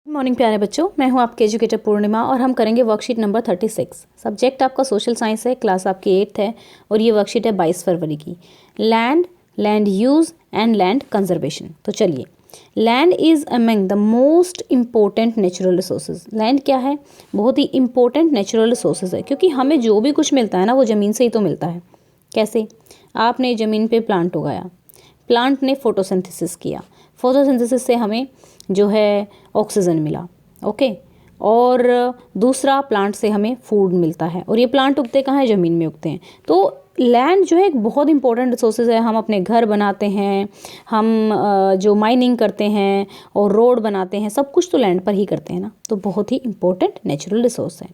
Morning प्यारे बच्चों, मैं हूं आपके एजुकेटर पूर्णिमा और हम करेंगे वर्कशीट नंबर 36। सब्जेक्ट आपका सोशल साइंस है, क्लास आपकी 8th है और ये वर्कशीट है 22 फरवरी की। Land, land use and land conservation. तो चलिए, land is among the most important natural resources. Land क्या है? बहुत ही इंपॉर्टेंट नेचुरल रिसोर्सेज है, क्योंकि हमें जो भी कुछ मिलता है ना वो ज़मीन से ही तो मिलता है। कैसे? आपने ज़मीन पे प्लांट उगाया, प्लांट ने फोटोसिंथेसिस किया, फोटोसिंथेसिस से हमें जो है ऑक्सीजन मिला, ओके। और दूसरा, प्लांट से हमें फूड मिलता है, और ये प्लांट उगते कहाँ हैं? ज़मीन में उगते हैं। तो लैंड जो है एक बहुत इंपॉर्टेंट रिसोर्सेज है। हम अपने घर बनाते हैं, हम जो माइनिंग करते हैं और रोड बनाते हैं, सब कुछ तो लैंड पर ही करते हैं ना। तो बहुत ही इंपॉर्टेंट नेचुरल रिसोर्स है।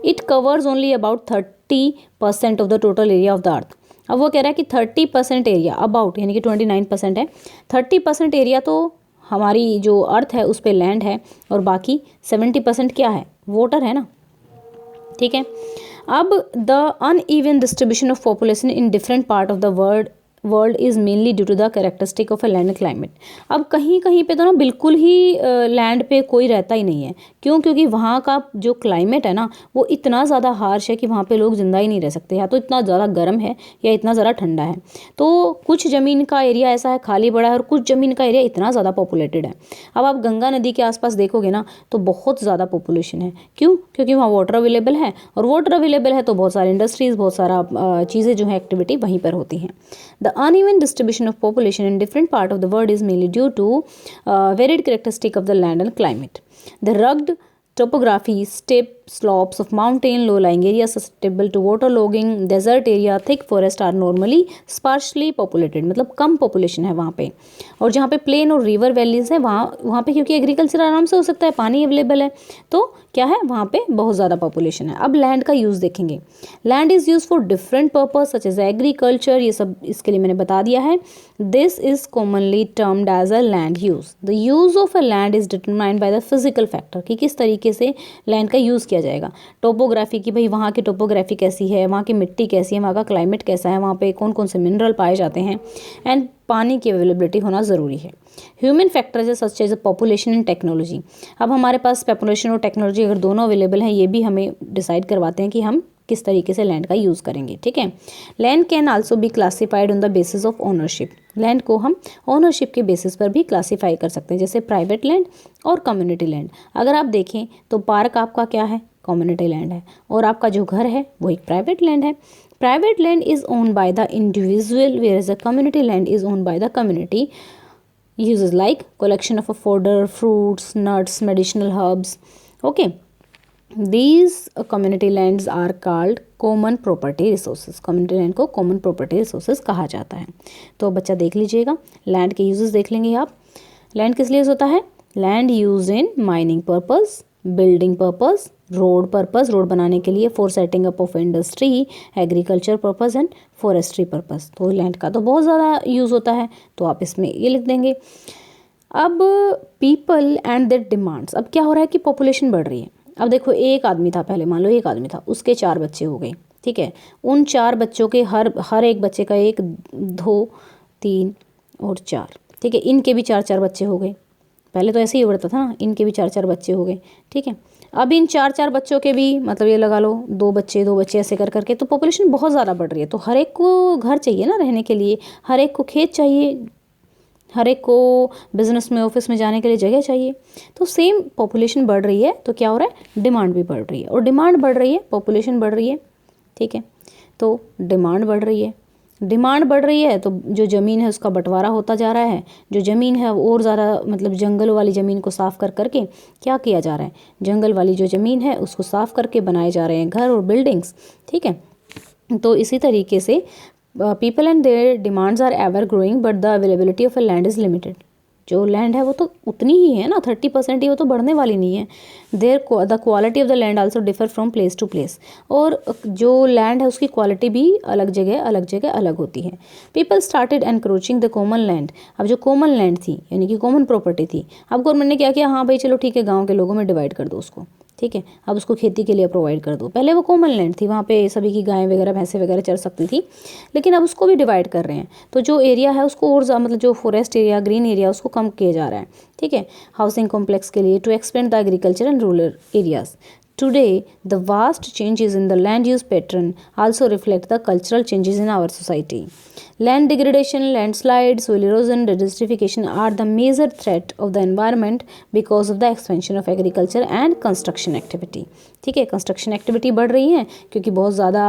It covers only about 30% of the total area of the earth. अब वो कह रहा है कि 30% एरिया, अबाउट यानी कि 29% है। 30% एरिया तो हमारी जो अर्थ है उस पे लैंड है, और बाकी 70% क्या है? वाटर है ना, ठीक है। अब the uneven distribution of population in different part of the world is mainly due to the characteristic of a land climate. अब कहीं कहीं पे तो ना बिल्कुल ही लैंड पे कोई रहता ही नहीं है। क्यों? क्योंकि वहाँ का जो क्लाइमेट है ना वो इतना ज़्यादा हार्श है कि वहाँ पे लोग ज़िंदा ही नहीं रह सकते, या तो इतना ज़्यादा गर्म है या इतना ज़्यादा ठंडा है। तो कुछ ज़मीन का एरिया ऐसा है खाली पड़ा है, और कुछ ज़मीन का एरिया इतना ज़्यादा पॉपुलेटेड है। अब आप गंगा नदी के आसपास देखोगे ना तो बहुत ज़्यादा पॉपुलेशन है। क्यों? क्योंकि वहाँ वाटर अवेलेबल है, और वाटर अवेलेबल है तो बहुत सारे इंडस्ट्रीज़, बहुत सारा चीज़ें जो है एक्टिविटी वहीं पर होती हैं। The uneven distribution of population in different part of the world is mainly due to varied characteristic of the land and climate. The rugged topography, steep slopes of mountain, low-lying areas susceptible to waterlogging, desert area, thick forest are normally sparsely populated. मतलब कम population है वहाँ पे। और जहाँ पे plane और river valleys है वहाँ पे क्योंकि एग्रीकल्चर आराम से हो सकता है, पानी अवेलेबल है, तो क्या है वहाँ पे बहुत ज़्यादा पॉपुलेशन है। अब लैंड का यूज़ देखेंगे। Land is use for different purpose such as agriculture, ये सब इसके लिए मैंने बता दिया है। This is commonly termed as a land use. The use of a land is determined by the physical factor, कि किस तरीके से लैंड का यूज़ किया जाएगा। टोपोग्राफी, की भाई वहाँ की टोपोग्राफी कैसी है, वहाँ की मिट्टी कैसी है, वहाँ का क्लाइमेट कैसा है, वहाँ पे कौन कौन से मिनरल पाए जाते हैं, एंड पानी की अवेलेबिलिटी होना ज़रूरी है। ह्यूमन फैक्टर्स है such as population and technology. अब हमारे पास पॉपुलेशन और टेक्नोलॉजी अगर दोनों अवेलेबल हैं, ये भी हमें डिसाइड करवाते हैं कि हम किस तरीके से लैंड का यूज़ करेंगे, ठीक है। Land can also be classified on the basis of ownership. Land को हम ओनरशिप के बेसिस पर भी क्लासीफाई कर सकते हैं, जैसे प्राइवेट लैंड और कम्युनिटी लैंड। अगर आप देखें तो पार्क आपका क्या है? कम्युनिटी लैंड है, और आपका जो घर है वो एक प्राइवेट लैंड है। Private land is owned by the individual, whereas the community land is owned by the community. Uses like collection of fodder, fruits, nuts, medicinal herbs. Okay. These community lands are called common property resources. Community land को common property resources कहा जाता है। तो बच्चा देख लीजिएगा, land के uses देख लेंगे आप। लैंड किस लिए यूज होता है? Land use in mining purpose, building purpose, road purpose, road बनाने के लिए, for setting up of industry, agriculture purpose and forestry purpose. तो लैंड का तो बहुत ज़्यादा यूज़ होता है, तो आप इसमें ये लिख देंगे। अब पीपल एंड देयर डिमांड्स। अब क्या हो रहा है कि पॉपुलेशन बढ़ रही है। अब देखो, एक आदमी था, पहले मान लो एक आदमी था, उसके 4 बच्चे हो गए, ठीक है। उन 4 बच्चों के हर एक बच्चे का 1, 2, 3 और 4, ठीक है। इनके भी 4-4 बच्चे हो गए। पहले तो ऐसे ही बढ़ता था ना, इनके भी 4-4 बच्चे हो गए, ठीक है। अब इन 4-4 बच्चों के भी मतलब ये लगा लो 2 बच्चे 2 बच्चे ऐसे कर करके तो पॉपुलेशन बहुत ज़्यादा बढ़ रही है। तो हर एक को घर चाहिए ना रहने के लिए, हर एक को खेत चाहिए, हर एक को बिजनेस में ऑफिस में जाने के लिए जगह चाहिए। तो सेम पॉपुलेशन बढ़ रही है तो क्या हो रहा है? डिमांड भी बढ़ रही है, और डिमांड बढ़ रही है, पॉपुलेशन बढ़ रही है, ठीक है। तो डिमांड बढ़ रही है, डिमांड बढ़ रही है तो जो ज़मीन है उसका बंटवारा होता जा रहा है। जो ज़मीन है वो और ज़्यादा मतलब जंगल वाली ज़मीन को साफ़ कर करके क्या किया जा रहा है? जंगल वाली जो ज़मीन है उसको साफ़ करके बनाए जा रहे हैं घर और बिल्डिंग्स, ठीक है। तो इसी तरीके से people and their demands are ever growing but the availability of a land is limited. जो लैंड है वो तो उतनी ही है ना, 30% ही, वो तो बढ़ने वाली नहीं है। There the quality of the land also differ from place to place. और जो लैंड है उसकी क्वालिटी भी अलग जगह अलग होती है। People started encroaching the common land. अब जो कॉमन लैंड थी यानी कि कॉमन प्रॉपर्टी थी, अब गवर्नमेंट ने क्या किया? हाँ भाई चलो ठीक है, गाँव के लोगों में डिवाइड कर दो उसको, ठीक है, अब उसको खेती के लिए प्रोवाइड कर दो। पहले वो कॉमन लैंड थी, वहाँ पे सभी की गायें वगैरह भैंसें वगैरह चर सकती थी, लेकिन अब उसको भी डिवाइड कर रहे हैं, तो जो एरिया है उसको और मतलब जो फॉरेस्ट एरिया, ग्रीन एरिया, उसको कम किया जा रहा है। ठीक है, हाउसिंग कॉम्प्लेक्स के लिए, to expand the agriculture and rural areas. Today, the vast changes in the land use pattern also reflect the cultural changes in our society. Land degradation, landslides, soil erosion, desertification are the major threat of the environment because of the expansion of agriculture and construction activity. ठीक है, construction activity बढ़ रही है क्योंकि बहुत ज़्यादा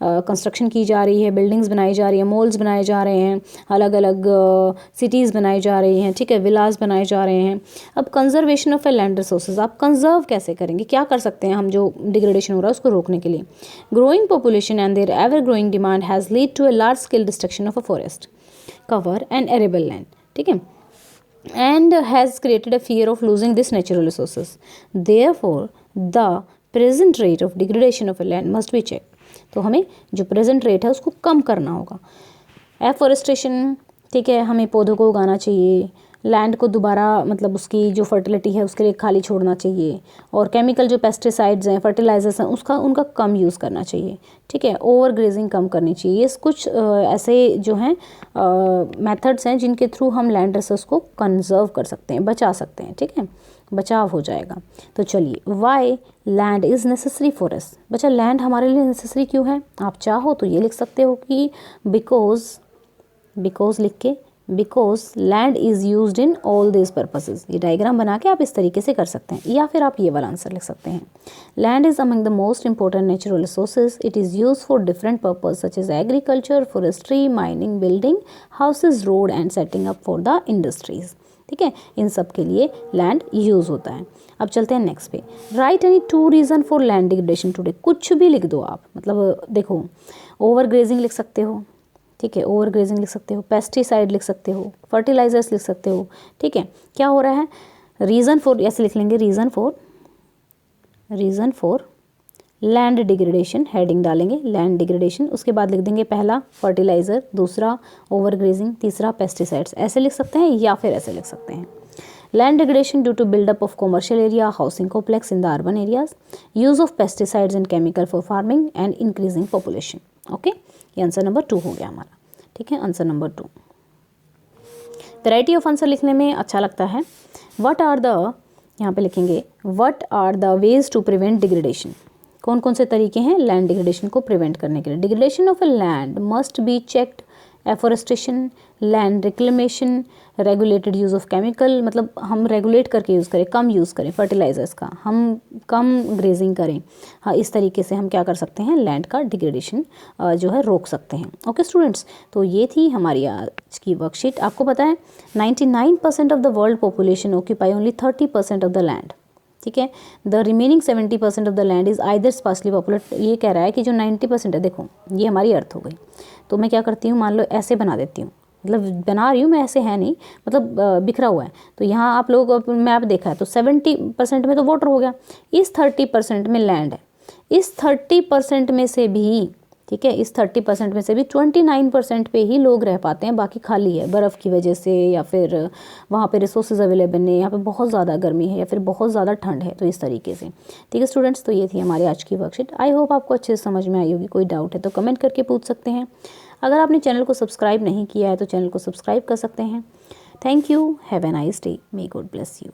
construction की जा रही है, बिल्डिंग्स बनाई जा रही है, मॉल्स बनाए जा रहे हैं, अलग अलग सिटीज़ बनाई जा रही हैं, ठीक है, विलास बनाए जा रहे हैं। अब conservation of a land resources, आप कंजर्व कैसे करेंगे, क्या कर सकते हैं हम जो डिग्रेडेशन हो रहा है उसको रोकने के लिए। Growing population and their ever growing demand has lead to a large scale destruction of a forest cover and arable land, ठीक है, and has created a fear of losing this natural resources. Therefore, the present rate of degradation of a land must be checked. तो हमें जो present rate है उसको कम करना होगा। Afforestation, ठीक है, हमें पौधों को उगाना चाहिए, लैंड को दोबारा मतलब उसकी जो फर्टिलिटी है उसके लिए खाली छोड़ना चाहिए, और केमिकल जो पेस्टिसाइड्स हैं, फर्टिलाइजर्स हैं, उनका कम यूज़ करना चाहिए। ठीक है, ओवर ग्रेजिंग कम करनी चाहिए। ये कुछ ऐसे जो हैं मेथड्स हैं जिनके थ्रू हम लैंड रिसोर्स को कंजर्व कर सकते हैं, बचा सकते हैं। ठीक है, बचाव हो जाएगा। तो चलिए, why land is necessary for us. बच्चा, लैंड हमारे लिए नेसेसरी क्यों है? आप चाहो तो ये लिख सकते हो कि बिकॉज लिख के, because land is used in all this purposes. ये डायग्राम बना के आप इस तरीके से कर सकते हैं, या फिर आप ये वाला आंसर लिख सकते हैं। Land is among the most important natural resources. It is use for different purpose such as agriculture, forestry, mining, building houses, road and setting up for the industries. ठीक है, इन सब के लिए लैंड यूज़ होता है। अब चलते हैं नेक्स्ट पे। Right any 2 reason for land degradation today. कुछ भी लिख दो आप, मतलब देखो, ओवर ग्रेजिंग लिख सकते हो, ठीक है, ओवर ग्रेजिंग लिख सकते हो, पेस्टिसाइड लिख सकते हो, फर्टिलाइजर्स लिख सकते हो। ठीक है, क्या हो रहा है? रीज़न फॉर, ऐसे लिख लेंगे, reason for land degradation, heading डालेंगे लैंड डिग्रेडेशन, उसके बाद लिख देंगे पहला फर्टिलाइज़र, दूसरा ओवर ग्रेजिंग, तीसरा पेस्टिसाइड्स। ऐसे लिख सकते हैं या फिर ऐसे लिख सकते हैं। Land degradation due to buildup of commercial area, housing complex in the urban areas, use of pesticides and chemical for farming and increasing population. Okay, ये आंसर नंबर 2 हो गया हमारा। ठीक है, answer number 2। Variety of answer लिखने में अच्छा लगता है। व्हाट आर द, यहाँ पे लिखेंगे what are the ways to prevent degradation. कौन कौन से तरीके हैं लैंड डिग्रेडेशन को प्रिवेंट करने के लिए? Degradation of a land must be checked, afforestation, land reclamation, regulated use of chemical, मतलब हम रेगुलेट करके यूज़ करें, कम यूज़ करें फर्टिलाइजर्स का, हम कम ग्रेजिंग करें। हाँ, इस तरीके से हम क्या कर सकते हैं, लैंड का डिग्रेडेशन जो है रोक सकते हैं। ओके स्टूडेंट्स, तो ये थी हमारी आज की वर्कशीट। आपको पता है 99% of the world population occupy only 30% of the land. ठीक है, the remaining 70% of the land is either sparsely populate. ये कह रहा है कि जो 90% है, देखो ये हमारी अर्थ हो गई। तो मैं क्या करती हूँ, मान लो ऐसे बना देती हूँ, मतलब बना रही हूँ मैं, ऐसे है नहीं, मतलब बिखरा हुआ है। तो यहाँ आप लोग मैप देखा है तो 70% में तो वाटर हो गया, इस 30% में लैंड है, इस 30% में से भी, ठीक है, इस 30% में से भी 29% पे ही लोग रह पाते हैं, बाकी खाली है बर्फ़ की वजह से, या फिर वहाँ पे रिसोर्सेज अवेलेबल नहीं, यहाँ पे बहुत ज़्यादा गर्मी है या फिर बहुत ज़्यादा ठंड है। तो इस तरीके से, ठीक है स्टूडेंट्स, तो ये थी हमारी आज की वर्कशीट। आई होप आपको अच्छे से समझ में आई होगी। कोई डाउट है तो कमेंट करके पूछ सकते हैं। अगर आपने चैनल को सब्सक्राइब नहीं किया है तो चैनल को सब्सक्राइब कर सकते हैं। Thank you, have a nice day, may God bless you.